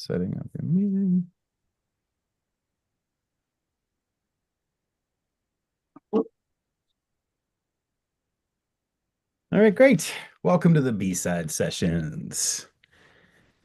Setting up a meeting. All right, great. Welcome to the B-side sessions.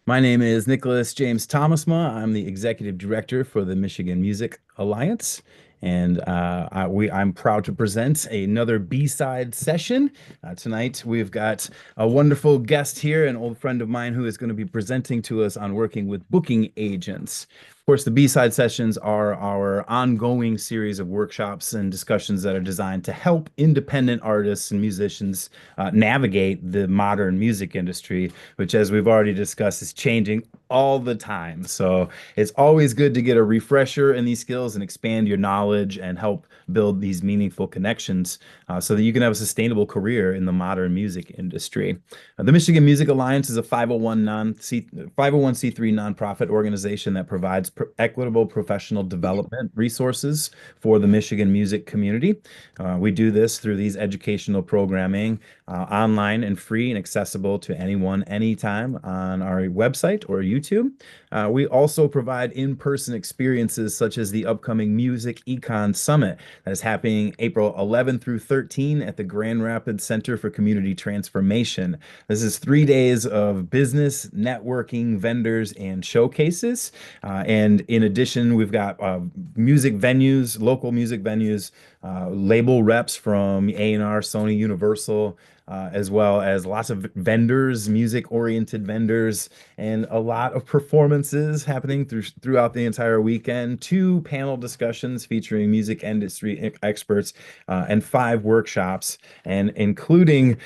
My name is Nicholas James Thomasma. I'm the executive director for the Michigan Music Alliance, and I'm proud to present another B-side session. Tonight, we've got a wonderful guest here, an old friend of mine who is going to be presenting to us on working with booking agents. Of course, the B-side sessions are our ongoing series of workshops and discussions that are designed to help independent artists and musicians navigate the modern music industry, which, as we've already discussed, is changing all the time. So it's always good to get a refresher in these skills and expand your knowledge and help build these meaningful connections so that you can have a sustainable career in the modern music industry. The Michigan Music Alliance is a 501c3 nonprofit organization that provides equitable professional development resources for the Michigan music community. We do this through these educational programming, online and free and accessible to anyone, anytime on our website or YouTube. We also provide in-person experiences such as the upcoming Music Econ Summit that is happening April 11 through 13 at the Grand Rapids Center for Community Transformation. This is 3 days of business, networking, vendors, and showcases. And in addition, we've got music venues, local music venues, label reps from A&R, Sony, Universal, as well as lots of vendors, music-oriented vendors, and a lot of performances happening throughout the entire weekend. 2 panel discussions featuring music industry experts, and 5 workshops. And including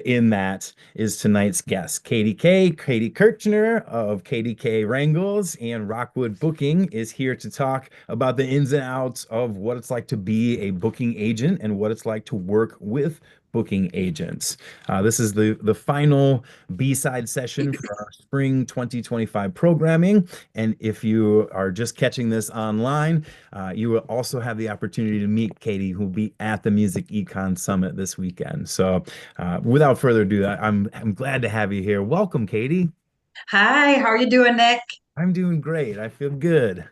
in that is tonight's guest, Katie Kirchner of KDK Wrangles and Rockwood Booking is here to talk about the ins and outs of what it's like to be a booking agent and what it's like to work with booking agents. This is the final B-side session for our spring 2025 programming. And if you are just catching this online, you will also have the opportunity to meet Katie, who will be at the Music Econ Summit this weekend. So without further ado, I'm glad to have you here. Welcome, Katie. Hi, how are you doing, Nick? I'm doing great. I feel good.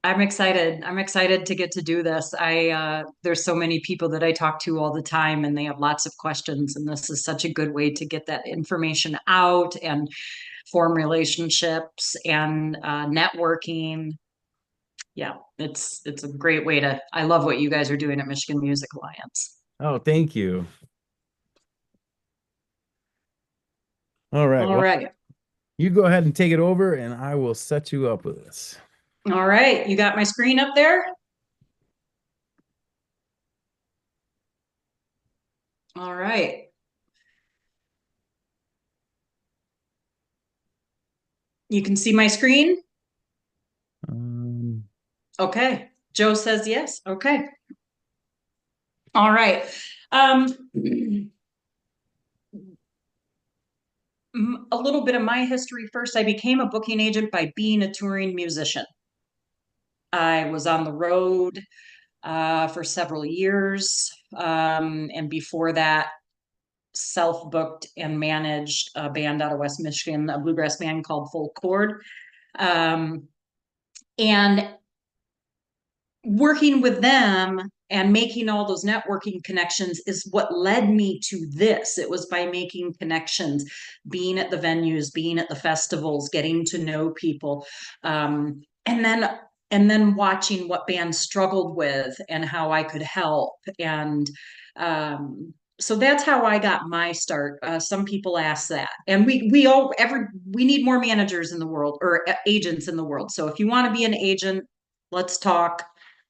I'm excited. I'm excited to get to do this. There's so many people that I talk to all the time and they have lots of questions, and this is such a good way to get that information out and form relationships and networking. Yeah, it's a great way to I love what you guys are doing at Michigan Music Alliance. Oh, thank you. All right. All Well, right. you go ahead and take it over, and I will set you up with this. All right. You got my screen up there? All right. You can see my screen? Um, Okay. Joe says yes. Okay. All right. Um, a little bit of my history first. I became a booking agent by being a touring musician. I was on the road for several years. And before that, self booked and managed a band out of West Michigan, a bluegrass band called Full Chord. Um, and working with them and making all those networking connections is what led me to this. It was by making connections, being at the venues, being at the festivals, getting to know people, and then watching what bands struggled with and how I could help. And so that's how I got my start. Some people ask that, and we need more managers in the world, or agents in the world. So if you want to be an agent, let's talk.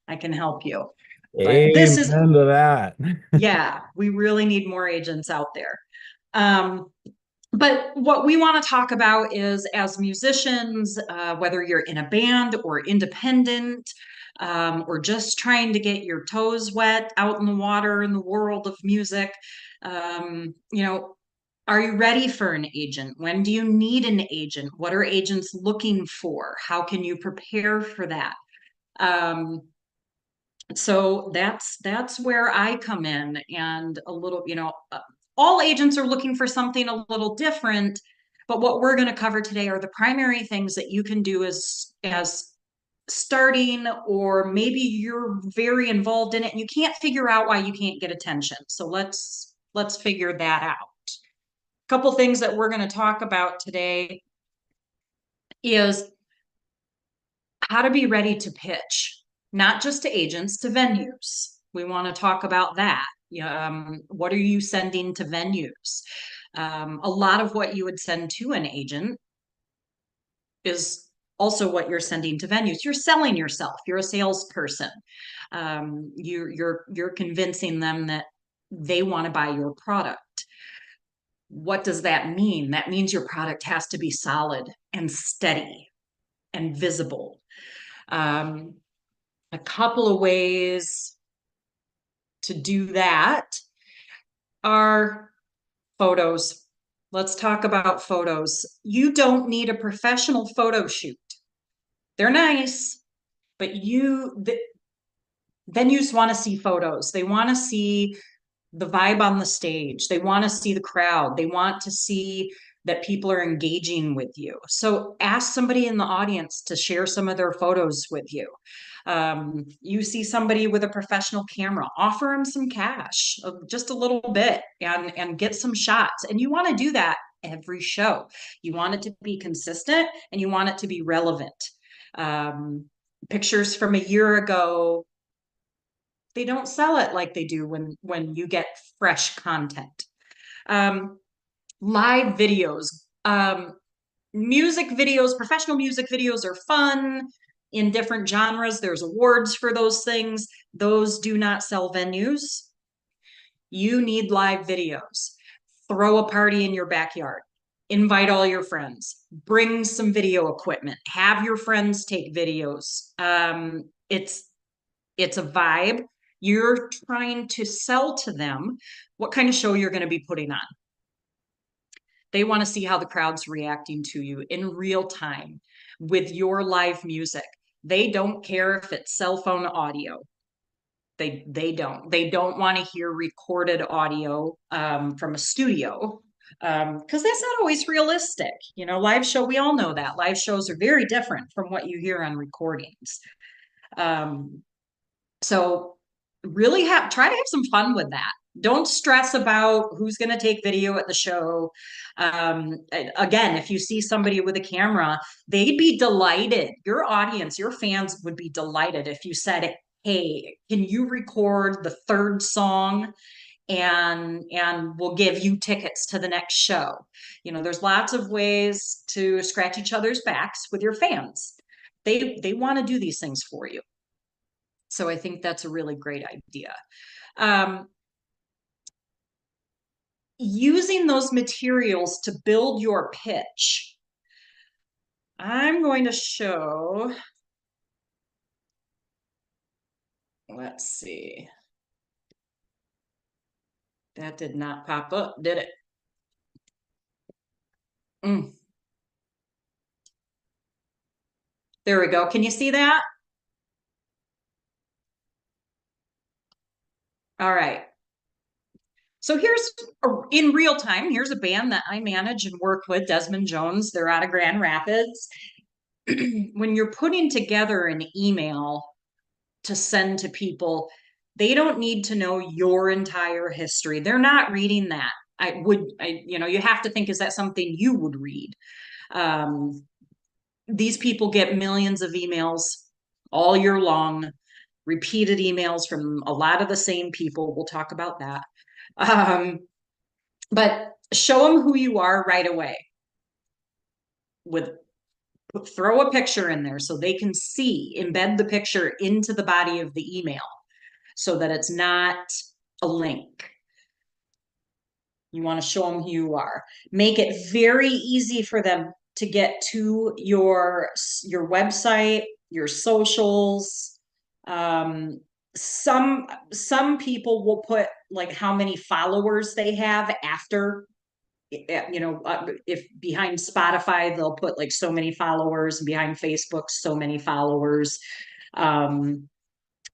I can help you. But this is, Amen to that. yeah, we really need more agents out there. Um, but what we want to talk about is, as musicians, whether you're in a band or independent, or just trying to get your toes wet out in the water in the world of music, you know, are you ready for an agent? When do you need an agent? What are agents looking for? How can you prepare for that? Um, so that's where I come in, and a little, all agents are looking for something a little different, But what we're going to cover today are the primary things that you can do as starting, or maybe you're very involved in it and you can't figure out why you can't get attention. So let's figure that out. A couple things that we're going to talk about today is how to be ready to pitch, not just to agents, to venues. We want to talk about that. What are you sending to venues? A lot of what you would send to an agent is also what you're sending to venues. You're selling yourself. You're a salesperson. You're convincing them that they want to buy your product. What does that mean? That means your product has to be solid and steady and visible. A couple of ways to do that are photos. Let's talk about photos. You don't need a professional photo shoot. They're nice, but venues want to see photos. They want to see the vibe on the stage. They want to see the crowd. They want to see that people are engaging with you. So ask somebody in the audience to share some of their photos with you. You see somebody with a professional camera, offer them some cash, just a little bit, and get some shots. And you want to do that every show. You want it to be consistent and you want it to be relevant. Pictures from a year ago, they don't sell it like they do when you get fresh content. Live videos, music videos, professional music videos are fun in different genres. There's awards for those things. Those do not sell venues. You need live videos. Throw a party in your backyard. Invite all your friends. Bring some video equipment. Have your friends take videos. It's a vibe. You're trying to sell to them what kind of show you're going to be putting on. They want to see how the crowd's reacting to you in real time with your live music. They don't care if it's cell phone audio. They don't want to hear recorded audio from a studio, because that's not always realistic. Live show, we all know that live shows are very different from what you hear on recordings. So really try to have some fun with that. Don't stress about who's going to take video at the show. Again, if you see somebody with a camera, they'd be delighted. Your audience, your fans would be delighted if you said, hey, can you record the third song and we'll give you tickets to the next show. There's lots of ways to scratch each other's backs with your fans. They want to do these things for you. So I think that's a really great idea. Using those materials to build your pitch. I'm going to show, let's see. That did not pop up, did it? There we go. Can you see that? All right. So here's, in real time, here's a band that I manage and work with, Desmond Jones. They're out of Grand Rapids. When you're putting together an email to send to people, they don't need to know your entire history. They're not reading that. You have to think, is that something you would read? These people get millions of emails all year long, repeated emails from a lot of the same people. We'll talk about that. But show them who you are right away. Throw a picture in there so they can see, embed the picture into the body of the email so that it's not a link. You want to show them who you are. Make it very easy for them to get to your website, your socials. Some people will put like how many followers they have after, if behind Spotify, they'll put like so many followers, and behind Facebook, so many followers.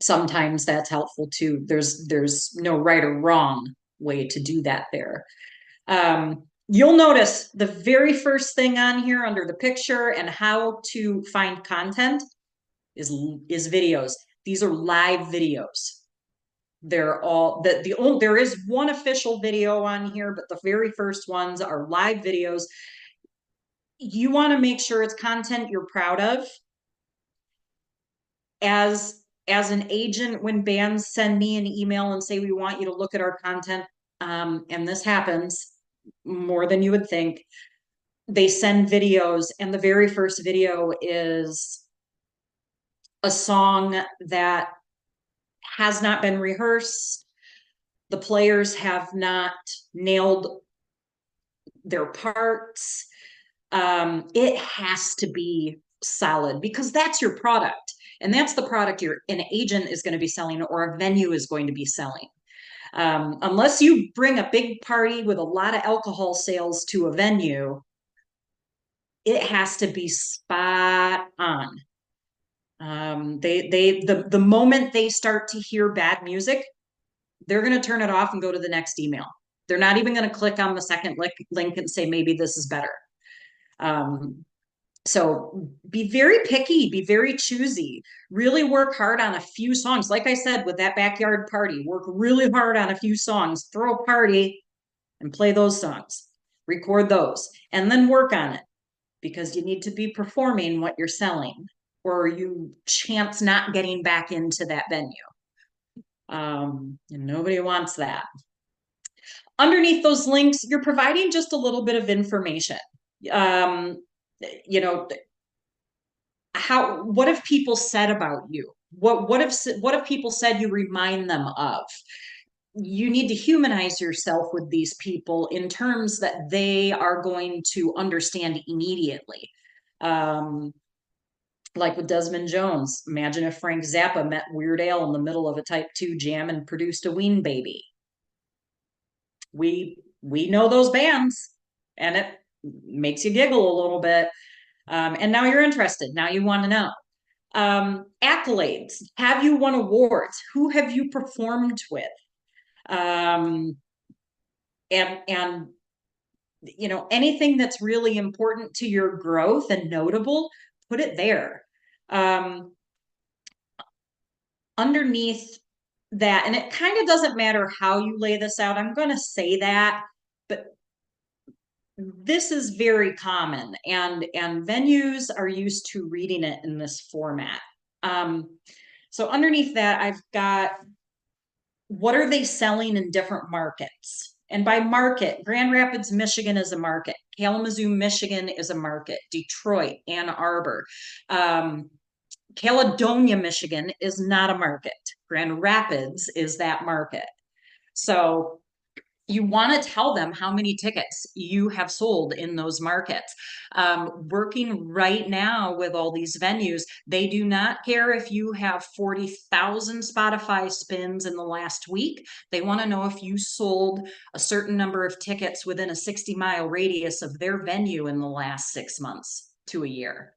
Sometimes that's helpful too. There's no right or wrong way to do that there. You'll notice the very first thing on here under the picture and how to find content is videos. These are live videos. They're all the only, there is one official video on here, but the very first ones are live videos. You want to make sure it's content you're proud of. As an agent, when bands send me an email and say we want you to look at our content, and this happens more than you would think, they send videos, and the very first video is a song that has not been rehearsed. The players have not nailed their parts. It has to be solid because that's your product. And that's the product an agent is going to be selling or a venue is going to be selling. Unless you bring a big party with a lot of alcohol sales to a venue, it has to be spot on. The moment they start to hear bad music, they're going to turn it off and go to the next email. They're not even going to click on the second link and say, maybe this is better. So be very picky, be very choosy, really work hard on a few songs. Like I said, with that backyard party, work really hard on a few songs, throw a party and play those songs, record those, and then work on it because you need to be performing what you're selling or you chance not getting back into that venue. And nobody wants that. Underneath those links, you're providing just a little bit of information. You know, what have people said about you? What have people said you remind them of? You need to humanize yourself with these people in terms that they are going to understand immediately. Like with Desmond Jones, imagine if Frank Zappa met Weird Al in the middle of a Type 2 jam and produced a Ween Baby. We know those bands, and it makes you giggle a little bit. And now you're interested. Now you want to know. Accolades. Have you won awards? Who have you performed with? And you know, anything that's really important to your growth and notable, put it there. Underneath that, and it kind of doesn't matter how you lay this out, I'm going to say that, but this is very common and venues are used to reading it in this format. So underneath that, I've got, what are they selling in different markets? And by market, Grand Rapids, Michigan is a market. Kalamazoo, Michigan is a market. Detroit, Ann Arbor. Caledonia, Michigan is not a market. Grand Rapids is that market. So you want to tell them how many tickets you have sold in those markets. Working right now with all these venues, they do not care if you have 40,000 Spotify spins in the last week. They want to know if you sold a certain number of tickets within a 60-mile radius of their venue in the last 6 months to a year.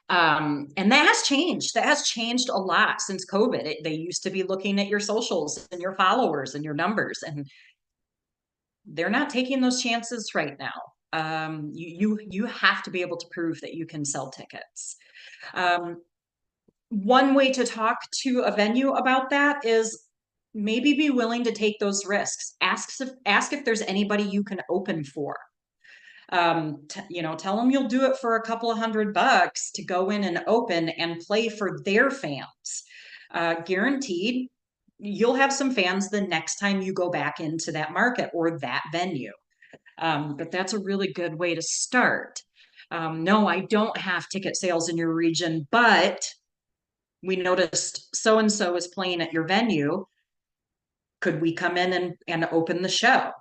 And that has changed. That has changed a lot since COVID. They used to be looking at your socials and your followers and your numbers, and they're not taking those chances right now. You have to be able to prove that you can sell tickets. One way to talk to a venue about that is maybe be willing to take those risks. Ask if there's anybody you can open for. You know, tell them you'll do it for a couple of $100 to go in and open and play for their fans. Guaranteed, you'll have some fans the next time you go back into that market or that venue. But that's a really good way to start. No, I don't have ticket sales in your region, but we noticed so-and-so is playing at your venue. Could we come in and open the show?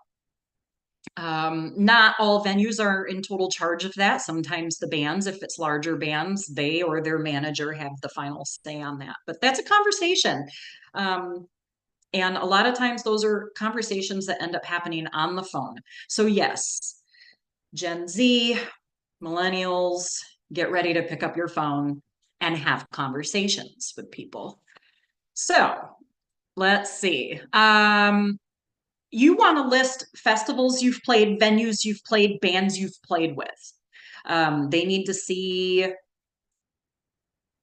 Not all venues are in total charge of that. Sometimes the bands, if it's larger bands, they or their manager have the final say on that. But that's a conversation. And a lot of times those are conversations that end up happening on the phone. So yes, Gen Z, millennials, get ready to pick up your phone and have conversations with people. So let's see. you want to list festivals you've played, venues you've played, bands you've played with. They need to see,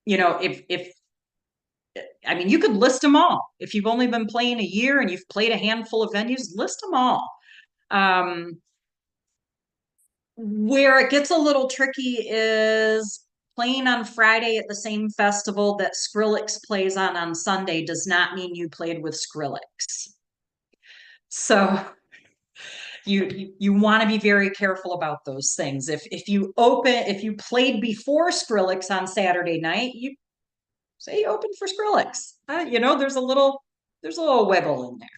if I mean, you could list them all. If you've only been playing a year and you've played a handful of venues, list them all. Where it gets a little tricky is playing on Friday at the same festival that Skrillex plays on Sunday does not mean you played with Skrillex. So you want to be very careful about those things. If you played before Skrillex on Saturday night, you say you opened for Skrillex. There's a little wiggle in there.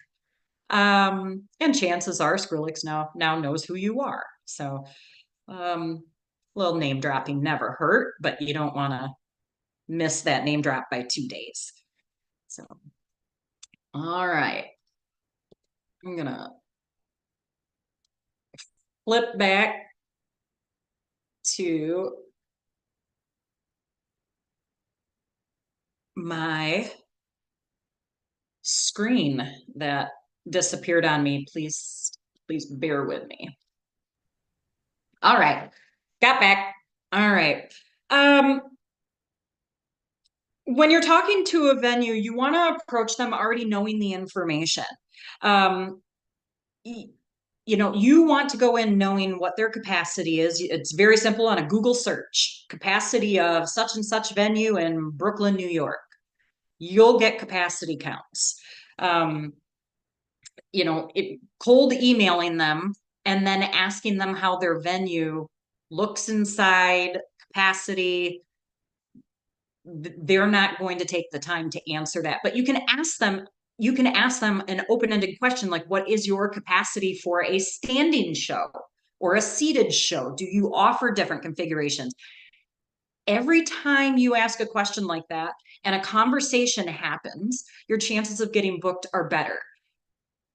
And chances are Skrillex now knows who you are. So little name dropping never hurt, but you don't want to miss that name drop by 2 days. So all right. I'm gonna flip back to my screen that disappeared on me. Please bear with me. All right, got back. All right. When you're talking to a venue, you want to approach them already knowing the information. You want to go in knowing what their capacity is. It's very simple on a Google search. Capacity of such and such venue in Brooklyn, New York. You'll get capacity counts. Cold emailing them and then asking them how their venue looks inside, capacity, they're not going to take the time to answer that. But you can ask them an open-ended question like, what is your capacity for a standing show or a seated show? Do you offer different configurations? Every time you ask a question like that and a conversation happens, your chances of getting booked are better.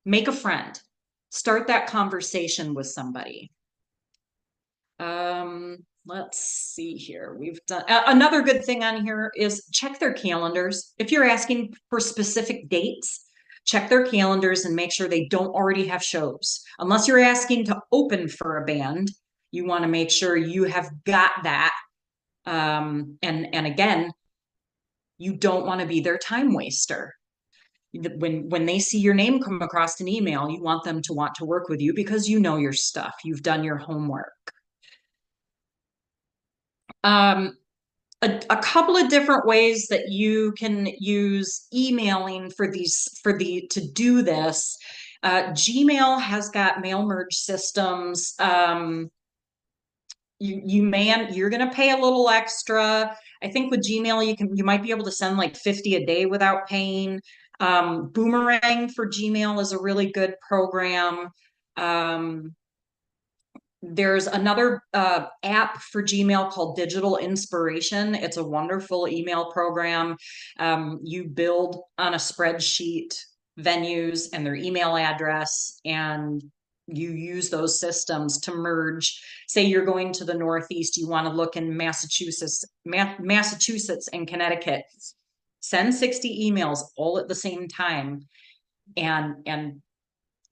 Make a friend. Start that conversation with somebody. Let's see here. We've done another good thing on here is check their calendars. If you're asking for specific dates, check their calendars and make sure they don't already have shows. Unless you're asking to open for a band, you want to make sure you have got that. And again, you don't want to be their time waster. When they see your name come across an email, you want them to want to work with you because you know your stuff. You've done your homework. A couple of different ways that you can use emailing to do this. Gmail has got mail merge systems. You're going to pay a little extra. I think with Gmail, you might be able to send like 50 a day without paying. Boomerang for Gmail is a really good program. There's another app for Gmail called Digital Inspiration. It's a wonderful email program. You build on a spreadsheet venues and their email address, and you use those systems to merge. Say you're going to the Northeast, you want to look in Massachusetts and Connecticut. Send 60 emails all at the same time and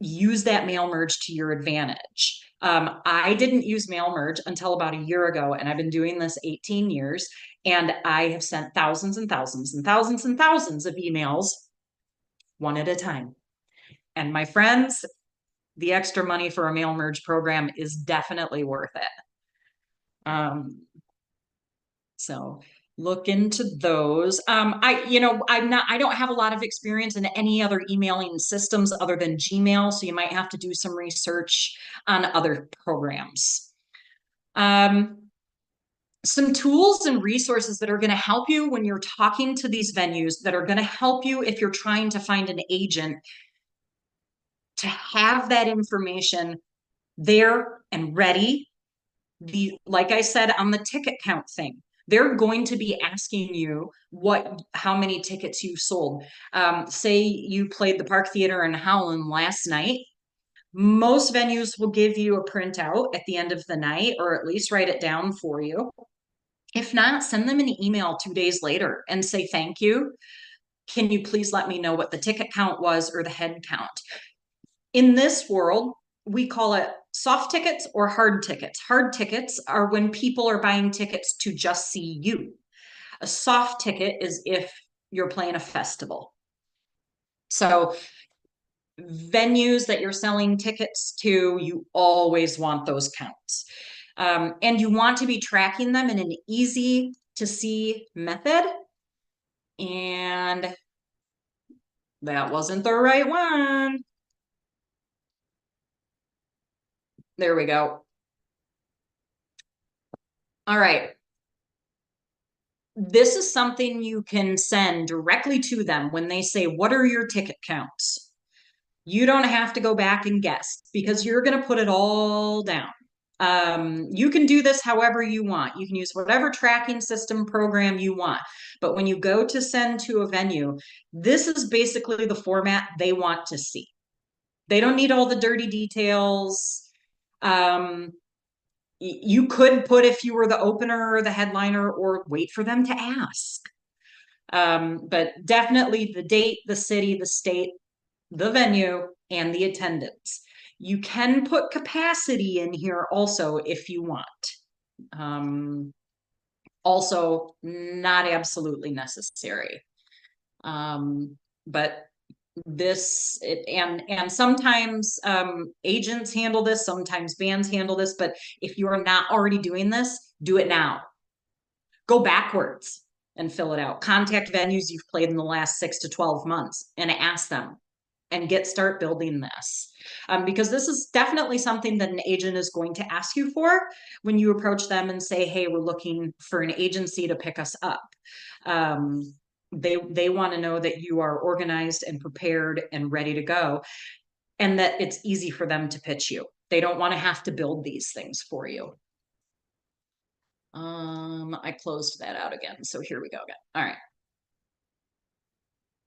use that mail merge to your advantage. I didn't use mail merge until about a year ago, and I've been doing this 18 years, and I have sent thousands and thousands and thousands and thousands of emails one at a time. And my friends, the extra money for a mail merge program is definitely worth it. So look into those. I don't have a lot of experience in any other emailing systems other than Gmail, so you might have to do some research on other programs. Some tools and resources that are going to help you when you're talking to these venues, that are going to help you if you're trying to find an agent, to have that information there and ready. Like I said on the ticket count thing, they're going to be asking you how many tickets you sold. Say you played the Park Theater in Howland last night. Most venues will give you a printout at the end of the night, or at least write it down for you. If not, send them an email 2 days later and say, thank you. Can you please let me know what the ticket count was or the head count? In this world, we call it soft tickets or hard tickets. Hard tickets are when people are buying tickets to just see you. A soft ticket is if you're playing a festival. So venues that you're selling tickets to, you always want those counts. And you want to be tracking them in an easy to see method. And that wasn't the right one. There we go. All right. This is something you can send directly to them when they say, what are your ticket counts? You don't have to go back and guess because you're going to put it all down. You can do this however you want. You can use whatever tracking system program you want. But when you go to send to a venue, this is basically the format they want to see. They don't need all the dirty details. You could put if you were the opener or the headliner or wait for them to ask. But definitely the date, the city, the state, the venue, and the attendance. You can put capacity in here also if you want. Also, not absolutely necessary. But this and sometimes agents handle this, sometimes bands handle this, but if you are not already doing this, do it now. Go backwards and fill it out. Contact venues you've played in the last 6 to 12 months and ask them and start building this. Because this is definitely something that an agent is going to ask you for when you approach them and say, hey, we're looking for an agency to pick us up. They want to know that you are organized and prepared and ready to go, and that it's easy for them to pitch you. They don't want to have to build these things for you. I closed that out again, so here we go again.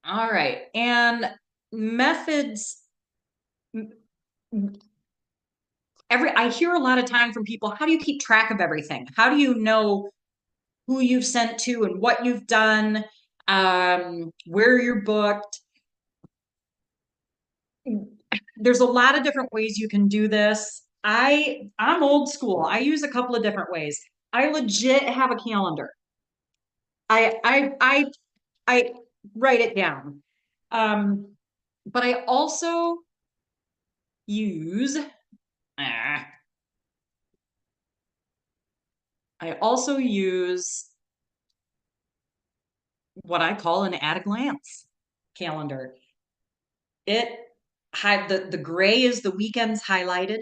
All right, and methods. I hear a lot of time from people, how do you keep track of everything? How do you know who you've sent to and what you've done, where you're booked? There's a lot of different ways you can do this. I'm old school. I use a couple of different ways. I legit have a calendar. I write it down. But I also use I also use what I call an at a glance calendar. It had the gray is the weekends highlighted.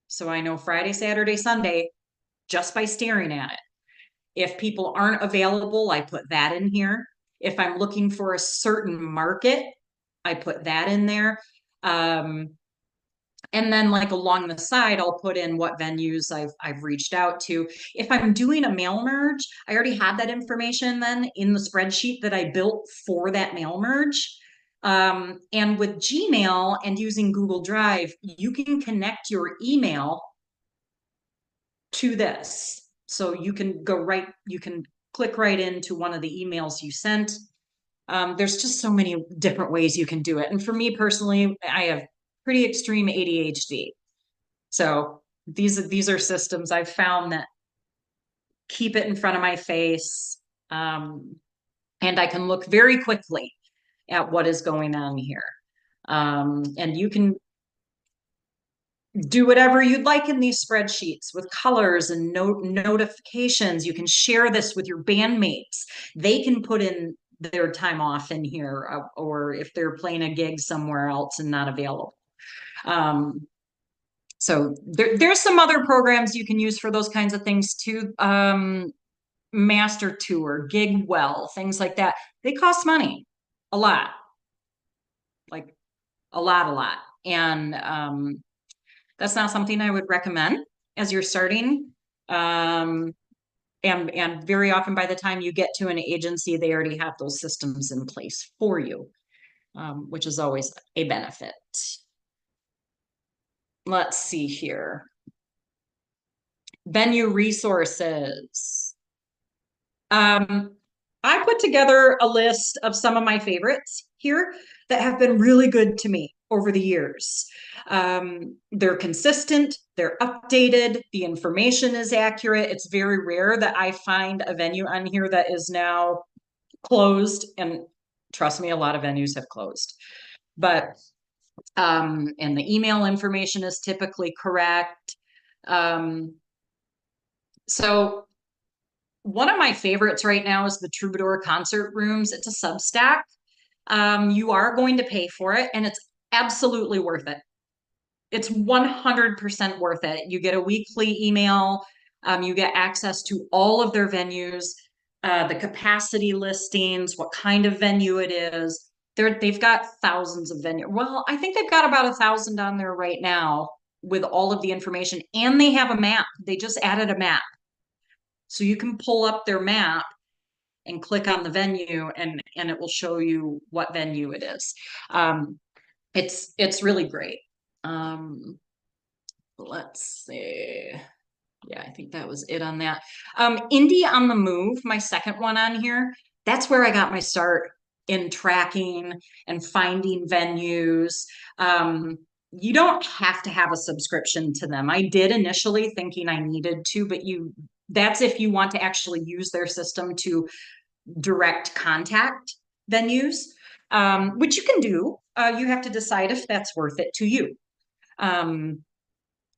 So I know Friday, Saturday, Sunday just by staring at it. If people aren't available, I put that in here. If I'm looking for a certain market, I put that in there. And then like along the side, I'll put in what venues I've reached out to. If I'm doing a mail merge, I already have that information then in the spreadsheet that I built for that mail merge. And with Gmail and using Google Drive, you can connect your email to this. So you can you can click right into one of the emails you sent. There's just so many different ways you can do it. And for me personally, I have pretty extreme ADHD. So these are systems I've found that keep it in front of my face. And I can look very quickly at what is going on here. And you can do whatever you'd like in these spreadsheets with colors and notifications. You can share this with your bandmates. They can put in their time off in here, or if they're playing a gig somewhere else and not available. So there's some other programs you can use for those kinds of things too. Master Tour, GigWell, things like that. They cost money, a lot, like a lot. And that's not something I would recommend as you're starting. And very often by the time you get to an agency, they already have those systems in place for you, which is always a benefit. Let's see here. Venue resources. I put together a list of some of my favorites here that have been really good to me over the years. They're consistent, they're updated, the information is accurate. It's very rare that I find a venue on here that is now closed, and trust me, a lot of venues have closed. But and the email information is typically correct. So one of my favorites right now is the Troubadour Concert Rooms. It's a Substack. You are going to pay for it, and it's absolutely worth it. It's 100% worth it. You get a weekly email. You get access to all of their venues, the capacity listings, what kind of venue it is. They've got thousands of venues. Well, I think they've got about 1,000 on there right now with all of the information, and they have a map. They just added a map. So you can pull up their map and click on the venue, and it will show you what venue it is. It's really great. Let's see. Yeah, I think that was it on that. Indie on the Move, my second one on here. That's where I got my start in tracking and finding venues. You don't have to have a subscription to them. I did initially thinking I needed to, but that's if you want to actually use their system to direct contact venues, which you can do. You have to decide if that's worth it to you.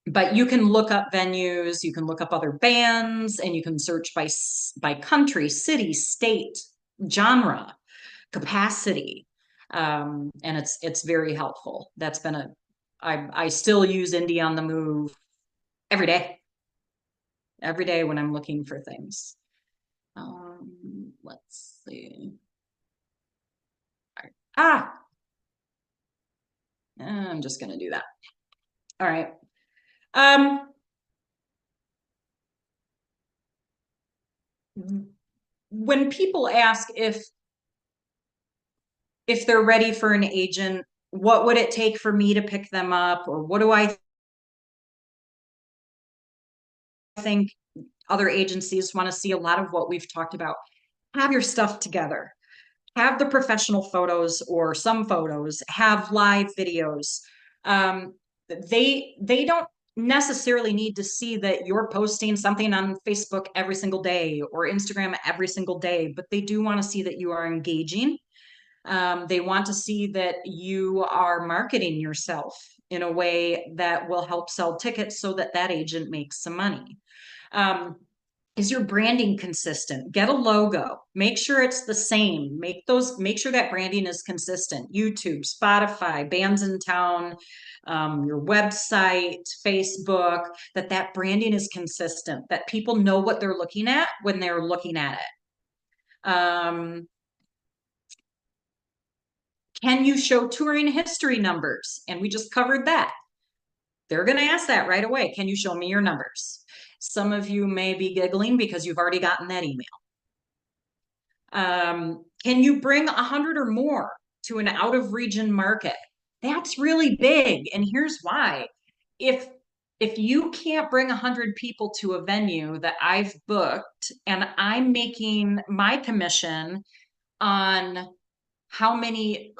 But you can look up venues, you can look up other bands, and you can search by country, city, state, genre, capacity. And it's very helpful. That's been I still use Indie on the Move every day. Every day when I'm looking for things. Let's see. I'm just gonna do that. All right. When people ask if they're ready for an agent, what would it take for me to pick them up, or what do I think other agencies want to see? A lot of what we've talked about. Have your stuff together. Have the professional photos or some photos. Have live videos. They don't necessarily need to see that you're posting something on Facebook every single day or Instagram every single day, but they do want to see that you are engaging. They want to see that you are marketing yourself in a way that will help sell tickets so that agent makes some money. Is your branding consistent? Get a logo. Make sure it's the same. Make sure that branding is consistent. YouTube, Spotify, Bands in Town, your website, Facebook, that branding is consistent, that people know what they're looking at when they're looking at it. Can you show touring history numbers? And we just covered that. They're going to ask that right away. Can you show me your numbers? Some of you may be giggling because you've already gotten that email. Can you bring 100 or more to an out-of-region market? That's really big, and here's why. If you can't bring 100 people to a venue that I've booked, and I'm making my commission on how many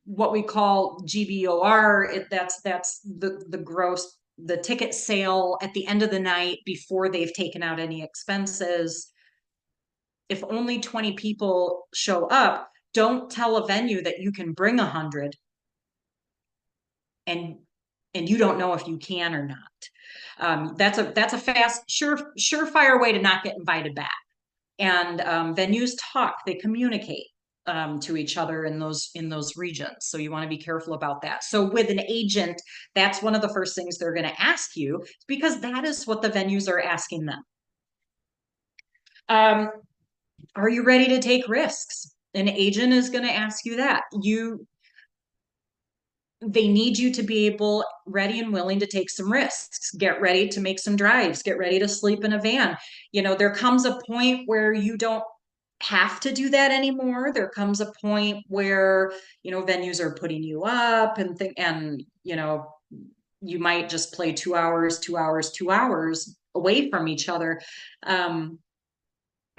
what we call GBOR, that's the gross, the ticket sale at the end of the night before they've taken out any expenses. If only 20 people show up, don't tell a venue that you can bring 100 and you don't know if you can or not. That's a fast, surefire way to not get invited back. And venues talk, they communicate to each other in those regions. So you want to be careful about that. So with an agent, that's one of the first things they're going to ask you, because that is what the venues are asking them. Are you ready to take risks? An agent is going to ask you that. They need you to be ready and willing to take some risks. Get ready to make some drives. Get ready to sleep in a van. There comes a point where you don't have to do that anymore. There comes a point where, venues are putting you up and you might just play 2 hours away from each other.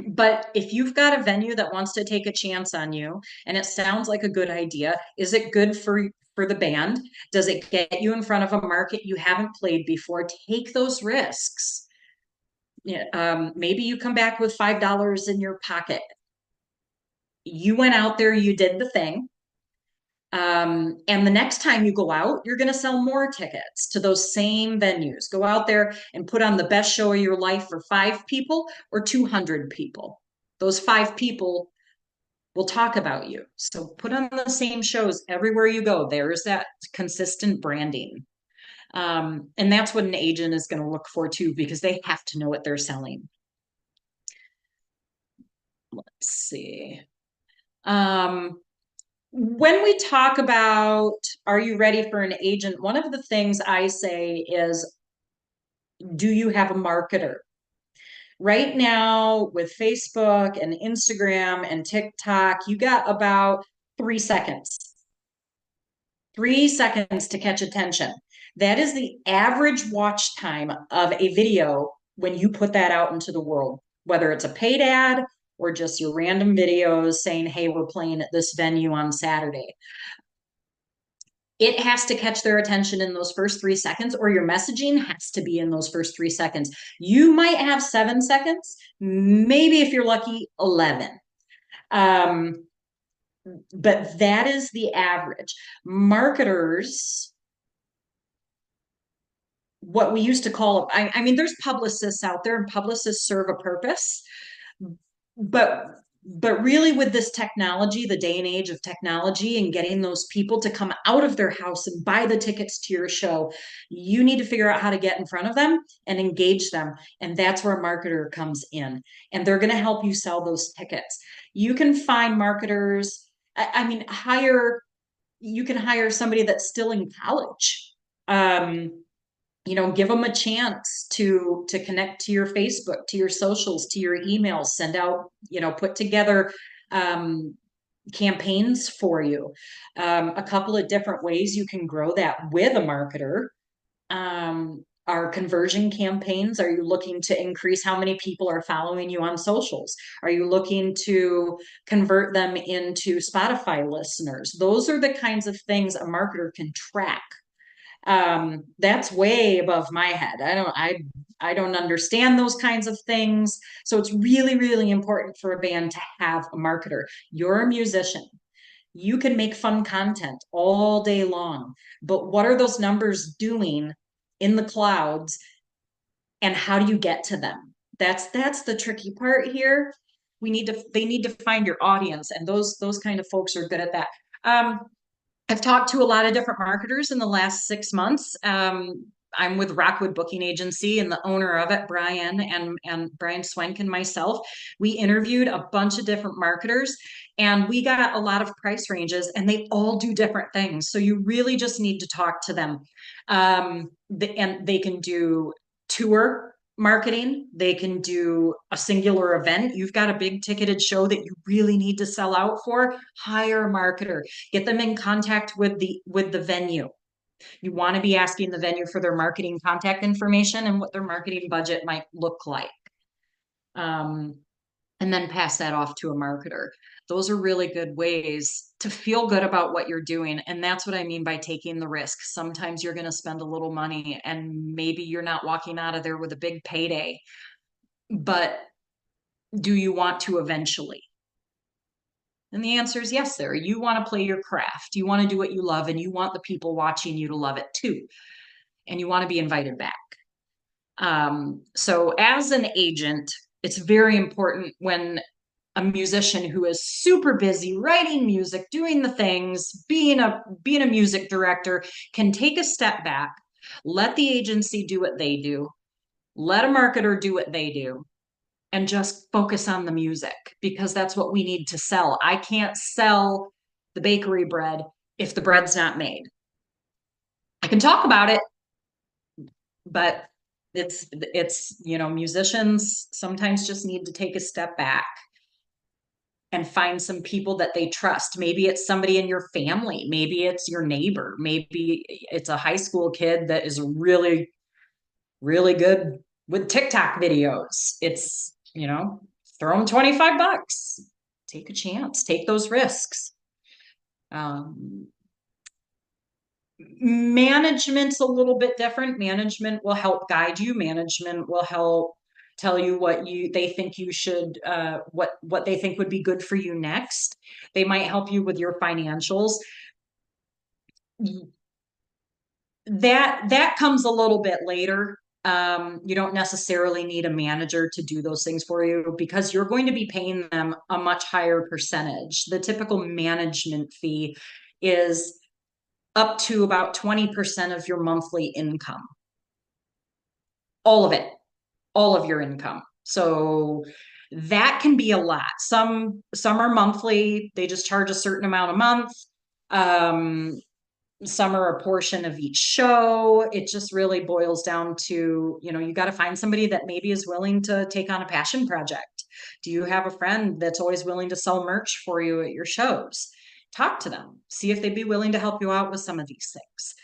But if you've got a venue that wants to take a chance on you and it sounds like a good idea, is it good for for the band? Does it get you in front of a market you haven't played before? Take those risks. Yeah, maybe you come back with $5 in your pocket. You went out there, you did the thing. And the next time you go out, you're going to sell more tickets to those same venues. Go out there and put on the best show of your life for 5 people or 200 people. Those 5 people will talk about you. So put on the same shows everywhere you go. There's that consistent branding. And that's what an agent is going to look for too, because they have to know what they're selling. Let's see. When we talk about, are you ready for an agent? One of the things I say is, do you have a marketer? Right now with Facebook and Instagram and TikTok, you got about 3 seconds. 3 seconds to catch attention. That is the average watch time of a video when you put that out into the world, whether it's a paid ad or just your random videos saying, hey, we're playing at this venue on Saturday. It has to catch their attention in those first 3 seconds, or your messaging has to be in those first 3 seconds. You might have 7 seconds, maybe if you're lucky, 11. But that is the average. Marketers, what we used to call, I mean, there's publicists out there, and publicists serve a purpose, but really with this technology, the day and age of technology, and getting those people to come out of their house and buy the tickets to your show, you need to figure out how to get in front of them and engage them. And that's where a marketer comes in, and they're going to help you sell those tickets. You can find marketers, I mean, you can hire somebody that's still in college. Give them a chance to connect to your Facebook, to your socials, to your emails, send out, put together campaigns for you. A couple of different ways you can grow that with a marketer are conversion campaigns. Are you looking to increase how many people are following you on socials? Are you looking to convert them into Spotify listeners? Those are the kinds of things a marketer can track. That's way above my head. I don't understand those kinds of things. So it's really, really important for a band to have a marketer. You're a musician. You can make fun content all day long, but what are those numbers doing in the clouds, and how do you get to them? That's the tricky part here. They need to find your audience, and those kind of folks are good at that. I've talked to a lot of different marketers in the last 6 months. I'm with Rockwood Booking Agency, and the owner of it, Brian and Brian Swenk and myself, we interviewed a bunch of different marketers, and we got a lot of price ranges, and they all do different things. So you really just need to talk to them. And they can do tour marketing. They can do a singular event. You've got a big ticketed show that you really need to sell out for. Hire a marketer. Get them in contact with the venue. You want to be asking the venue for their marketing contact information and what their marketing budget might look like. And then pass that off to a marketer. Those are really good ways to feel good about what you're doing. And that's what I mean by taking the risk. Sometimes you're going to spend a little money, and maybe you're not walking out of there with a big payday, but do you want to eventually? And the answer is yes, there. You want to play your craft. You want to do what you love, and you want the people watching you to love it too. And you want to be invited back. So as an agent, it's very important when a musician who is super busy writing music, doing the things, being a music director, can take a step back, let the agency do what they do, let a marketer do what they do, and just focus on the music, because that's what we need to sell. I can't sell the bakery bread if the bread's not made. I can talk about it, but it's musicians sometimes just need to take a step back and find some people that they trust. Maybe it's somebody in your family, maybe it's your neighbor, maybe it's a high school kid that is really, really good with TikTok videos. It's, throw them $25, take a chance, take those risks. Management's a little bit different. Management will help guide you. Management will help tell you what they think you should what they think would be good for you next. They might help you with your financials. That comes a little bit later. You don't necessarily need a manager to do those things for you because you're going to be paying them a much higher percentage. The typical management fee is up to about 20% of your monthly income. All of it, all of your income. So that can be a lot. Some are monthly, they just charge a certain amount a month. Some are a portion of each show. It just really boils down to, you got to find somebody that maybe is willing to take on a passion project. Do you have a friend that's always willing to sell merch for you at your shows? Talk to them, see if they'd be willing to help you out with some of these things.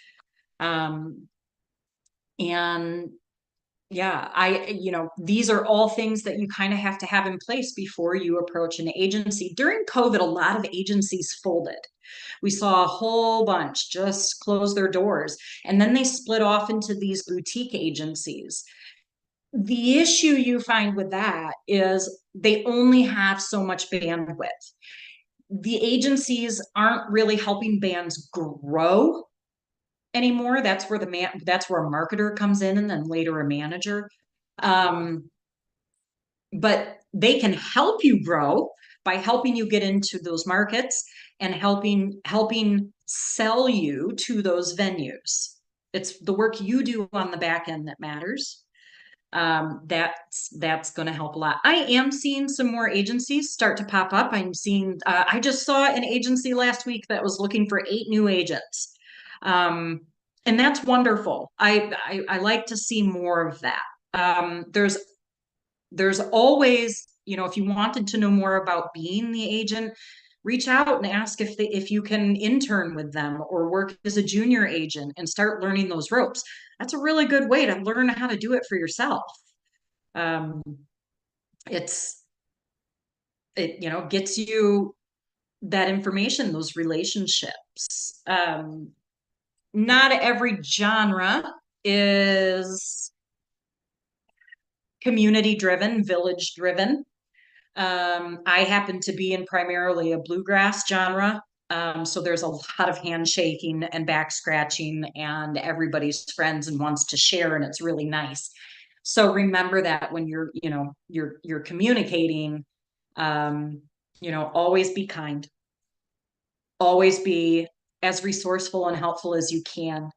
And yeah, these are all things that you kind of have to have in place before you approach an agency. During COVID, a lot of agencies folded. We saw a whole bunch just close their doors, and then they split off into these boutique agencies. The issue you find with that is they only have so much bandwidth. The agencies aren't really helping bands grow anymore. That's where that's where a marketer comes in, and then later a manager. But they can help you grow by helping you get into those markets and helping sell you to those venues. It's the work you do on the back end that matters. That's going to help a lot. I am seeing some more agencies start to pop up. I just saw an agency last week that was looking for 8 new agents. And that's wonderful. I like to see more of that. There's always, if you wanted to know more about being the agent, reach out and ask if you can intern with them or work as a junior agent and start learning those ropes. That's a really good way to learn how to do it for yourself. It gets you that information, those relationships. Not every genre is community driven, village driven. I happen to be in primarily a bluegrass genre. So there's a lot of handshaking and back scratching, and everybody's friends and wants to share, and it's really nice. So remember that when you're communicating, always be kind, always be as resourceful and helpful as you can.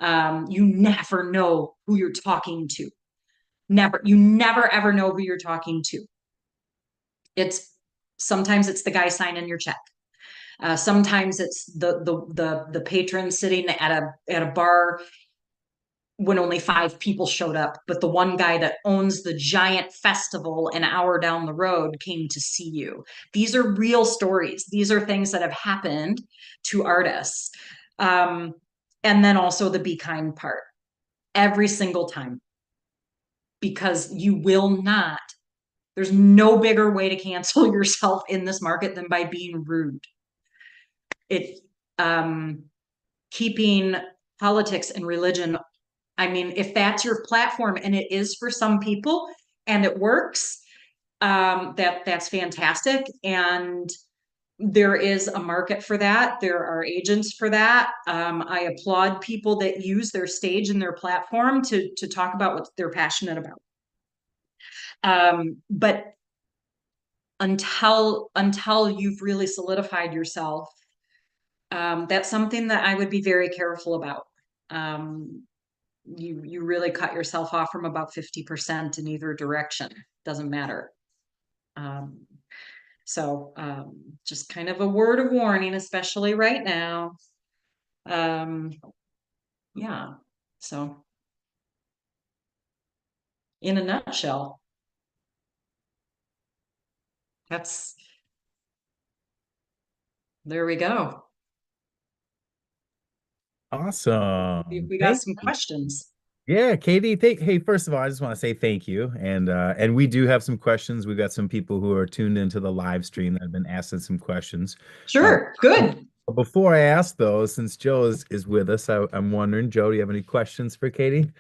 You never know who you're talking to. You never ever know who you're talking to. Sometimes it's the guy signing your check. Sometimes it's the patron sitting at a bar when only 5 people showed up, but the one guy that owns the giant festival an hour down the road came to see you. These are real stories. These are things that have happened to artists. And then also the be kind part every single time, because you will not. There's no bigger way to cancel yourself in this market than by being rude. Keeping politics and religion, if that's your platform, and it is for some people and it works, that's fantastic. And there is a market for that. There are agents for that. I applaud people that use their stage and their platform to talk about what they're passionate about. But until you've really solidified yourself, that's something that I would be very careful about. You really cut yourself off from about 50% in either direction. Doesn't matter. So just kind of a word of warning, especially right now. Yeah. So in a nutshell, there we go. Awesome. We got some questions. Yeah, Katie, hey, first of all, I just want to say thank you. And we do have some questions. We've got some people who are tuned into the live stream that have been asking some questions. Sure, good. Before I ask those, since Joe is with us, I'm wondering, Joe, do you have any questions for Katie?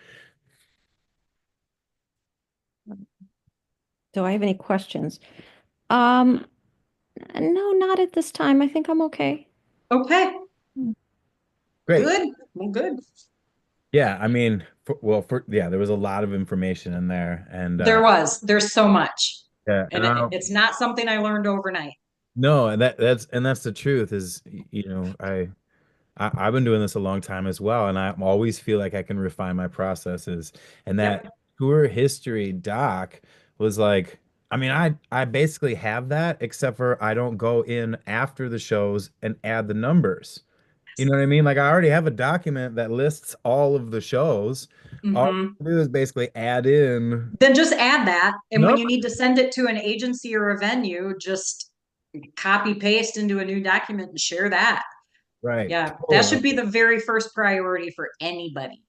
Do I have any questions? Um, no, not at this time. I think I'm okay. Okay, Great. good. Well, good. Yeah, I mean, yeah, there was a lot of information in there, and There's so much. yeah, and And it's not something I learned overnight. no, and that's the truth is, you know, I've been doing this a long time as well, and I always feel like I can refine my processes. And that Yep. tour history doc was like, I mean, I basically have that, except for I don't go in after the shows and add the numbers. You know what I mean? Like I already have a document that lists all of the shows. All Hmm. I do is basically add in Then just add that. And when you numbers. need to send it to an agency or a venue, just copy paste into a new document and share that. Right. Yeah, that Totally. should be the very first priority for anybody.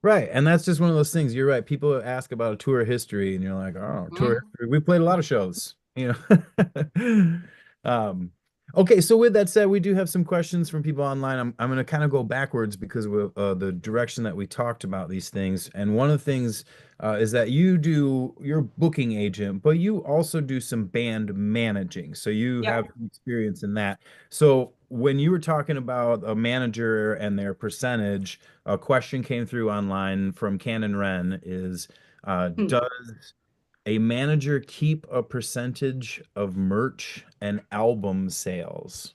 Right. And that's just one of those things. You're right. People ask about a tour history and you're like, oh, tour Mhm. history. We played a lot of shows, you know. Um, okay, so with that said, we do have some questions from people online. I'm going to kind of go backwards because of the direction that we talked about these things. And one of the things is that you're a booking agent, but you also do some band managing. So you have Yep. experience in that. So when you were talking about a manager and their percentage, a question came through online from Cannon Wren is, Hmm. does a manager keep a percentage of merch and album sales?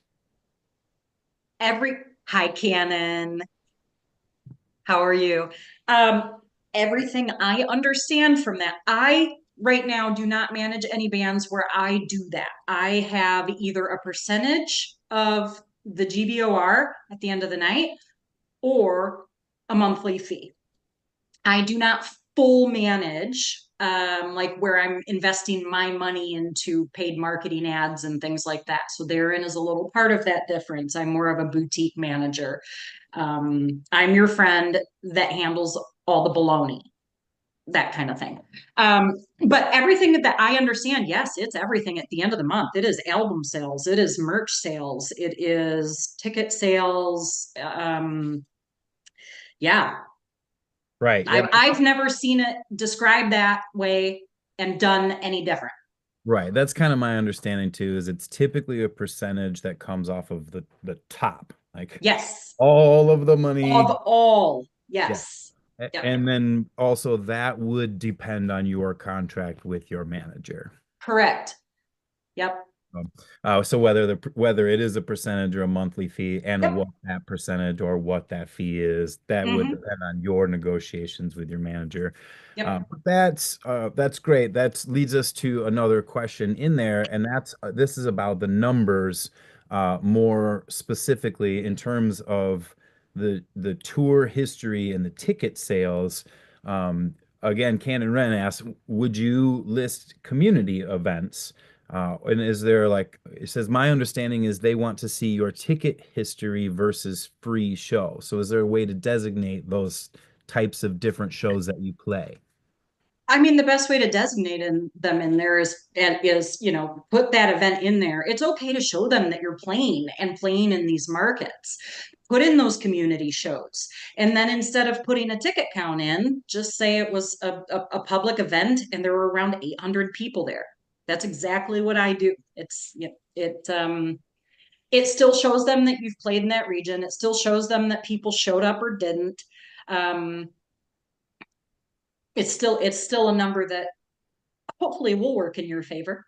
Every Hi Canon, how are you? Um, Everything I understand from that, I right now do not manage any bands where I do that. I have either a percentage of the GBOR at the end of the night or a monthly fee. I do not full manage, like where I'm investing my money into paid marketing ads and things like that. So therein is a little part of that difference. I'm more of a boutique manager. I'm your friend that handles all the baloney, that kind of thing. But everything that I understand, yes, it's everything at the end of the month. It is album sales, it is merch sales, it is ticket sales. Yeah, Right. Yeah. I've never seen it described that way and done any different. Right. That's kind of my understanding too, is it's typically a percentage that comes off of the top, like Yes. all of the money. Of all. Yeah. Yes. Yep. And then also that would depend on your contract with your manager. Correct. Yep. So whether it is a percentage or a monthly fee and Yep. what that percentage or what that fee is, that would Hmm. depend on your negotiations with your manager. Yep. But that's great. That leads us to another question in there, and that's this is about the numbers, more specifically in terms of the tour history and the ticket sales. Again, Cannon Wren asks, would you list community events? And is there like, it says, my understanding is they want to see your ticket history versus free show. So is there a way to designate those types of different shows that you play? I mean, the best way to designate them in there is, put that event in there. It's okay to show them that you're playing and playing in these markets. Put in those community shows. And then instead of putting a ticket count in, just say it was a public event and there were around 800 people there. That's exactly what I do. It still shows them that you've played in that region. It still shows them that people showed up or didn't. Um, it's still a number that hopefully will work in your favor.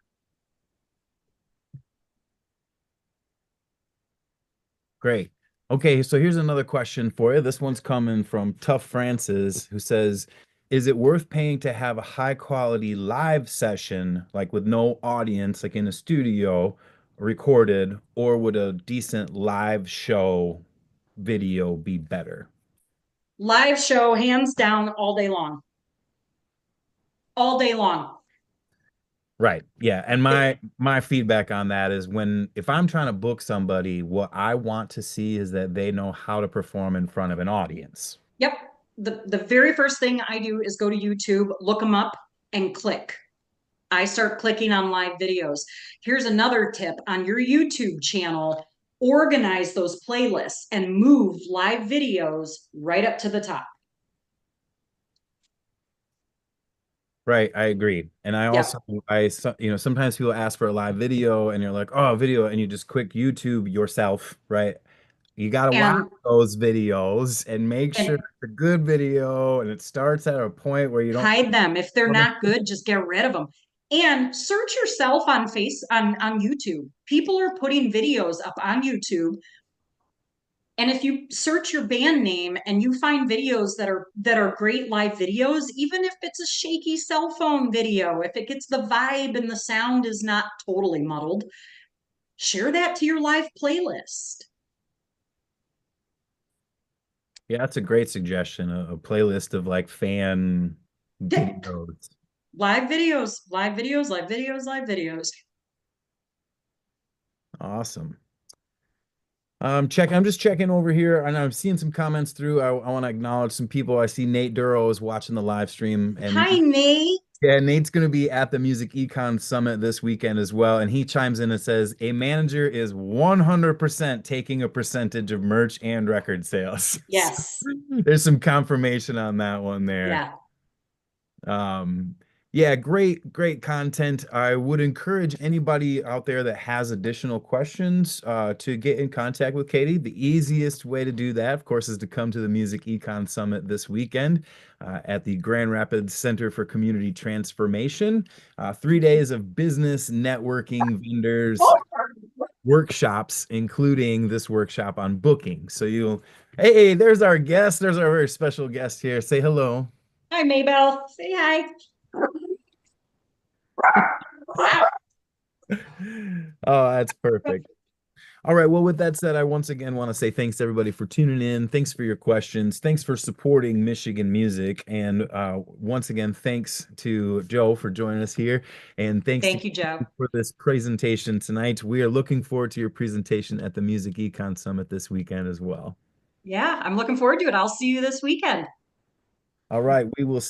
Great. Okay, so here's another question for you. This one's coming from Tough Francis, who says, is it worth paying to have a high quality live session, like with no audience, like in a studio, recorded, or would a decent live show video be better? Live show, hands down, all day long. All day long. Right. Yeah. And It, my feedback on that is when if I'm trying to book somebody, what I want to see is that they know how to perform in front of an audience. yep. The very first thing I do is go to YouTube, look them up, and click. I start clicking on live videos. Here's another tip on your YouTube channel. organize those playlists and move live videos right up to the top. Right, I agree. And I Yep. also, sometimes people ask for a live video and you're like, oh, video, and you just click YouTube yourself, right? You got to watch And those videos and make sure and it's a good video and it starts at a point where you don't hide them. If they're want to. not good, just get rid of them. And search yourself on on YouTube. People are putting videos up on YouTube. And if you search your band name and you find videos that are great live videos, even if it's a shaky cell phone video, if it gets the vibe and the sound is not totally muddled, share that to your live playlist. Yeah, that's a great suggestion. A playlist of like fan videos. Live videos, live videos, live videos, live videos. Awesome. I'm just checking over here and I'm seeing some comments through. I want to acknowledge some people. I see Nate Duro is watching the live stream, and Hi, Nate. yeah, Nate's going to be at the Music Econ Summit this weekend as well. And he chimes in and says, a manager is 100% taking a percentage of merch and record sales. Yes. So, there's some confirmation on that one there. Yeah. Yeah, great content. I would encourage anybody out there that has additional questions to get in contact with Katie. The easiest way to do that, of course, is to come to the Music Econ Summit this weekend at the Grand Rapids Center for Community Transformation. 3 days of business, networking, vendors, workshops, including this workshop on booking. So hey, there's our guest. There's our very special guest here. Say hello. Hi, Maybell. Say hi. Oh, that's perfect. All right. Well, with that said, I once again want to say thanks to everybody for tuning in. Thanks for your questions. Thanks for supporting Michigan music. And once again, thanks to Joe for joining us here. And thanks to Thank you, Joe. you for this presentation tonight. We are looking forward to your presentation at the Music Econ Summit this weekend as well. Yeah, I'm looking forward to it. I'll see you this weekend. All right. We will